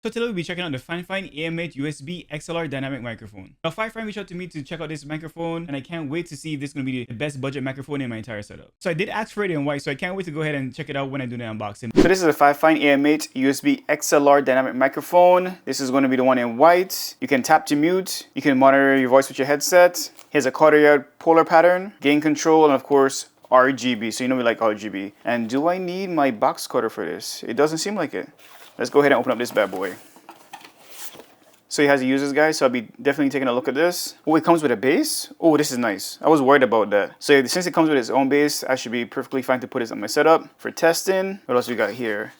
So today we'll be checking out the FiFine AM8 USB XLR Dynamic Microphone. Now FiFine reached out to me to check out this microphone, and I can't wait to see if this is going to be the best budget microphone in my entire setup. So I did ask for it in white, so I can't wait to go ahead and check it out when I do the unboxing. So this is a FiFine AM8 USB XLR Dynamic Microphone. This is going to be the one in white. You can tap to mute. You can monitor your voice with your headset. Here's a quarter-yard polar pattern, gain control, and of course RGB. So you know we like RGB. And do I need my box cutter for this? It doesn't seem like it. Let's go ahead and open up this bad boy. So it has a user's guide, so I'll be definitely taking a look at this. Oh, it comes with a base? Oh, this is nice. I was worried about that. So since it comes with its own base, I should be perfectly fine to put this on my setup for testing. What else we got here?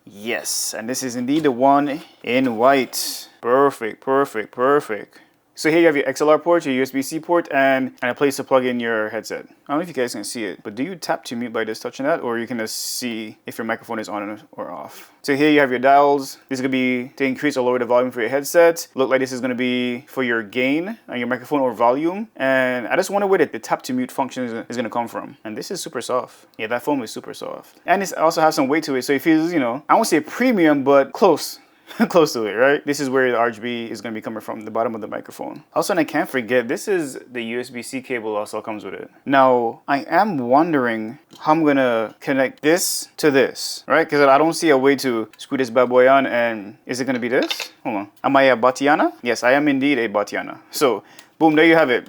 Yes, and this is indeed the one in white. Perfect, perfect, perfect. So here you have your XLR port, your USB-C port, and a place to plug in your headset. I don't know if you guys can see it, but do you tap to mute by just touching that, or you can just see if your microphone is on or off? So here you have your dials. This is going to be to increase or lower the volume for your headset. Look like this is going to be for your gain on your microphone or volume. And I just wonder where the tap to mute function is going to come from. And this is super soft. Yeah, that foam is super soft. And it also has some weight to it, so it feels, you know, I won't say premium, but close. Close to it, right? This is where the RGB is going to be coming from, the bottom of the microphone. Also, and I can't forget, this is the USB-C cable also comes with it. Now, I am wondering how I'm going to connect this to this, right? Because I don't see a way to screw this bad boy on. And is it going to be this? Hold on. Am I a Batiana? Yes, I am indeed a Batiana. So, boom, there you have it.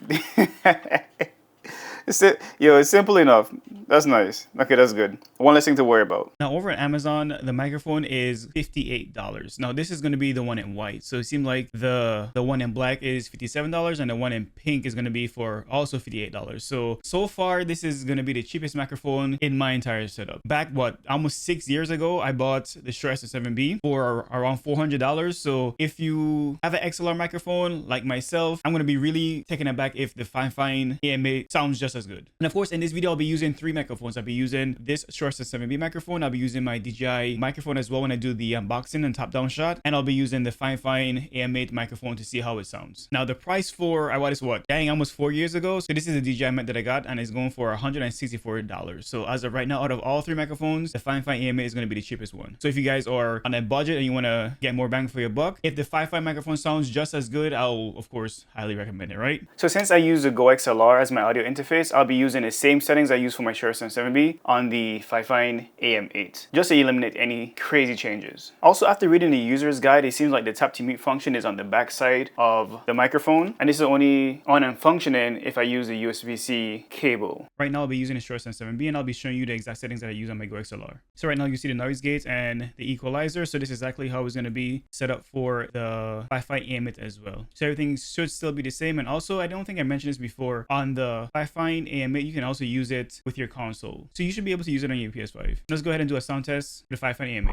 It's simple enough. That's nice. Okay, that's good. One less thing to worry about. Now over at Amazon, the microphone is $58. Now this is going to be the one in white. So it seemed like the one in black is $57 and the one in pink is going to be for also $58. So far this is going to be the cheapest microphone in my entire setup. Back almost 6 years ago, I bought the Shure SM7B for around $400. So if you have an XLR microphone like myself, I'm going to be really taken aback if the FiFine AM8 sounds just as good. And of course, in this video, I'll be using 3 microphones. I'll be using this Shure SM7B microphone. I'll be using my DJI microphone as well when I do the unboxing and top-down shot. And I'll be using the FiFine AM8 microphone to see how it sounds. Now, the price for, I bought this, dang, almost 4 years ago. So this is a DJI mic that I got, and it's going for $164. So as of right now, out of all 3 microphones, the FiFine AM8 is going to be the cheapest one. So if you guys are on a budget and you want to get more bang for your buck, if the FiFine microphone sounds just as good, I'll, of course, highly recommend it, right? So since I use the Go XLR as my audio interface, I'll be using the same settings I use for my Shure SM7B on the FiFine AM8, just to eliminate any crazy changes. Also, after reading the user's guide, it seems like the tap to mute function is on the back side of the microphone, and this is only on and functioning if I use the USB-C cable. Right now, I'll be using the Shure SM7B, and I'll be showing you the exact settings that I use on my Go XLR. So right now, you see the noise gate and the equalizer. So this is exactly how it's going to be set up for the FiFine AM8 as well. So everything should still be the same. And also, I don't think I mentioned this before, on the FiFine AM8, you can also use it with your console. So you should be able to use it on your PS5. Let's go ahead and do a sound test with the FiFine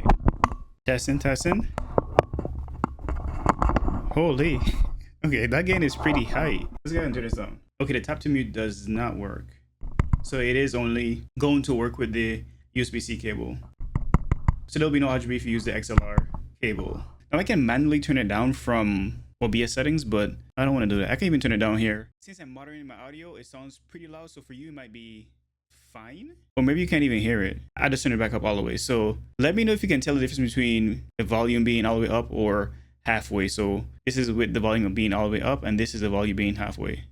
AM8. Testing. Holy. Okay, that gain is pretty high. Let's go ahead and turn this down. Okay, the tap to mute does not work. So it is only going to work with the USB-C cable. So there'll be no RGB if you use the XLR cable. Now I can manually turn it down from OBS settings, but I don't want to do that. I can even turn it down here. Since I'm monitoring my audio, it sounds pretty loud. So for you, it might be fine. Or maybe you can't even hear it. I just turn it back up all the way. So let me know if you can tell the difference between the volume being all the way up or halfway. So this is with the volume being all the way up, and this is the volume being halfway.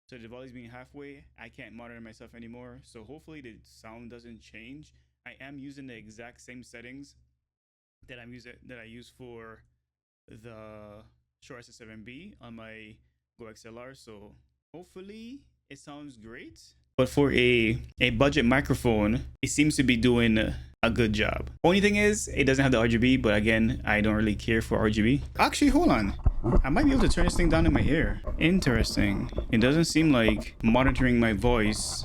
So the volume being halfway, I can't monitor myself anymore. So hopefully the sound doesn't change. I am using the exact same settings that I use for the Shure SM7B on my Go XLR. So hopefully it sounds great. But for a budget microphone, it seems to be doing a good job. Only thing is, it doesn't have the RGB, but again, I don't really care for RGB. Actually, hold on. I might be able to turn this thing down in my ear. Interesting. It doesn't seem like monitoring my voice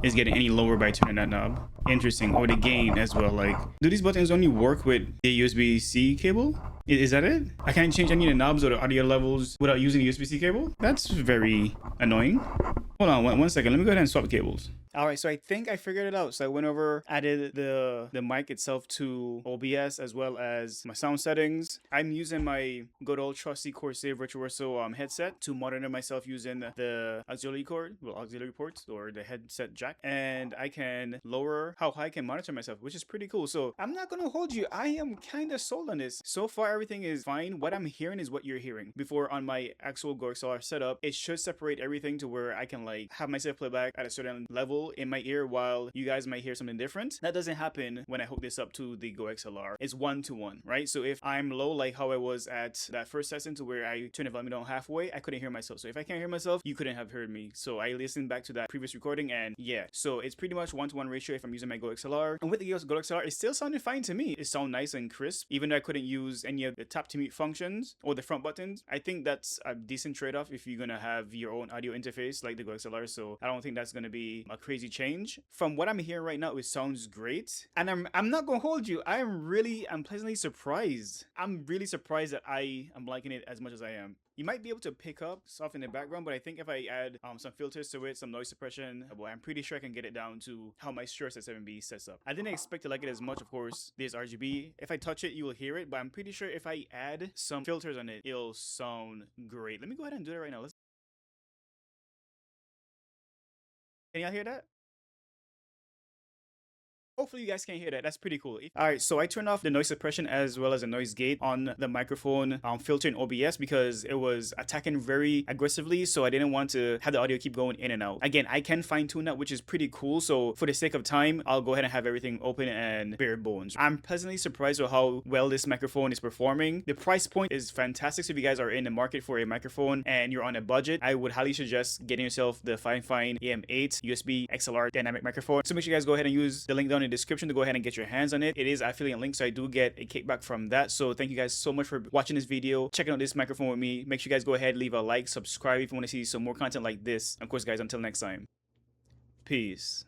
is getting any lower by turning that knob. Interesting. Or the gain as well. Like, do these buttons only work with the USB-C cable? Is that it? I can't change any of the knobs or the audio levels without using the USB-C cable? That's very annoying. Hold on one second. Let me go ahead and swap cables. All right, so I think I figured it out. So I went over, added the mic itself to OBS as well as my sound settings. I'm using my good old trusty Corsair Virtuoso headset to monitor myself using the auxiliary ports or the headset jack, and I can lower how high I can monitor myself, which is pretty cool. So I'm not gonna hold you. I am kind of sold on this. So far, everything is fine. What I'm hearing is what you're hearing. Before on my actual Go XLR setup, it should separate everything to where I can like have myself play back at a certain level in my ear while you guys might hear something different. That doesn't happen when I hook this up to the Go XLR. It's 1-to-1, right? So if I'm low, like how I was at that first session to where I turned the volume down halfway, I couldn't hear myself. So if I can't hear myself, you couldn't have heard me. So I listened back to that previous recording, and yeah, so it's pretty much 1-to-1 ratio if I'm using my Go XLR. And with the Go XLR, it still sounded fine to me. It sounded nice and crisp, even though I couldn't use any of the tap to mute functions or the front buttons. I think that's a decent trade-off if you're gonna have your own audio interface like the Go XLR. So I don't think that's gonna be a crazy change. From what I'm hearing right now, it sounds great, and I'm not gonna hold you. I'm pleasantly surprised. I'm really surprised that I am liking it as much as I am. You might be able to pick up stuff in the background, but I think if I add some filters to it, some noise suppression, well, I'm pretty sure I can get it down to how my Shure SM7B sets up. I didn't expect to like it as much. Of course, there's RGB. If I touch it, you will hear it, but I'm pretty sure if I add some filters on it, it'll sound great. Let me go ahead and do it right now. Can y'all hear that? Hopefully you guys can hear that. That's pretty cool. All right, so I turned off the noise suppression as well as the noise gate on the microphone filter in OBS because it was attacking very aggressively, so I didn't want to have the audio keep going in and out. Again, I can fine tune that, which is pretty cool. So for the sake of time, I'll go ahead and have everything open and bare bones. I'm pleasantly surprised with how well this microphone is performing. The price point is fantastic. So if you guys are in the market for a microphone and you're on a budget, I would highly suggest getting yourself the FiFine AM8 USB XLR Dynamic Microphone. So make sure you guys go ahead and use the link down in the description to go ahead and get your hands on it. It is affiliate link, so I do get a kickback from that. So thank you guys so much for watching this video, checking out this microphone with me. Make sure you guys go ahead, leave a like, subscribe if you want to see some more content like this. Of course, guys, until next time, peace.